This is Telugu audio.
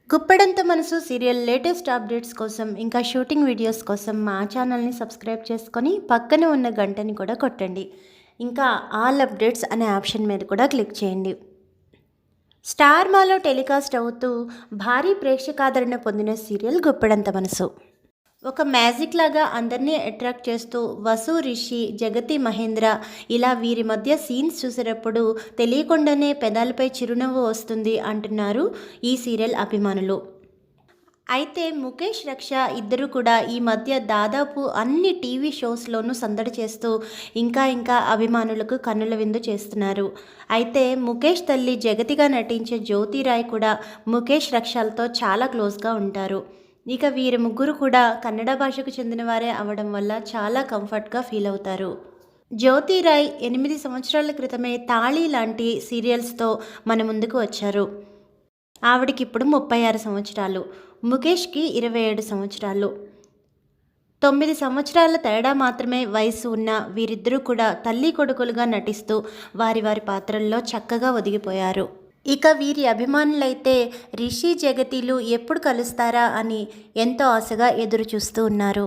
గుప్పెడంత మనసు సీరియల్ లేటెస్ట్ అప్డేట్స్ కోసం ఇంకా షూటింగ్ వీడియోస్ కోసం మా ఛానల్ని సబ్స్క్రైబ్ చేసుకొని పక్కనే ఉన్న గంటని కూడా కొట్టండి. ఇంకా ఆల్ అప్డేట్స్ అనే ఆప్షన్ మీద కూడా క్లిక్ చేయండి. స్టార్ మాలో టెలికాస్ట్ అవుతూ భారీ ప్రేక్షకాదరణ పొందిన సీరియల్ గుప్పెడంత మనసు ఒక మ్యాజిక్ లాగా అందరినీ అట్రాక్ట్ చేస్తూ వసు, రిషి, జగతి, మహేంద్ర ఇలా వీరి మధ్య సీన్స్ చూసేటప్పుడు తెలియకుండానే పెదాలపై చిరునవ్వు వస్తుంది అంటున్నారు ఈ సీరియల్ అభిమానులు. అయితే ముఖేష్, రక్ష ఇద్దరు కూడా ఈ మధ్య దాదాపు అన్ని టీవీ షోస్లోనూ సందడి చేస్తూ ఇంకా అభిమానులకు కన్నుల విందు చేస్తున్నారు. అయితే ముఖేష్ తల్లి జగతిగా నటించే జ్యోతిరాయ్ కూడా ముఖేష్, రక్షలతో చాలా క్లోజ్గా ఉంటారు. ఇక వీరి ముగ్గురు కూడా కన్నడ భాషకు చెందినవారే అవడం వల్ల చాలా కంఫర్ట్గా ఫీల్ అవుతారు. జ్యోతిరాయ్ 8 సంవత్సరాల క్రితమే తాళి లాంటి సీరియల్స్తో మన ముందుకు వచ్చారు. ఆవిడకి ఇప్పుడు 36 సంవత్సరాలు, ముఖేష్కి 27 సంవత్సరాలు. 9 సంవత్సరాల తేడా మాత్రమే వయసు ఉన్న వీరిద్దరూ కూడా తల్లి కొడుకులుగా నటిస్తూ వారి పాత్రల్లో చక్కగా ఒదిగిపోయారు. ఇక వీరి అభిమానులైతే రిషి, జగతిలు ఎప్పుడు కలుస్తారా అని ఎంతో ఆశగా ఎదురు చూస్తూ ఉన్నారు.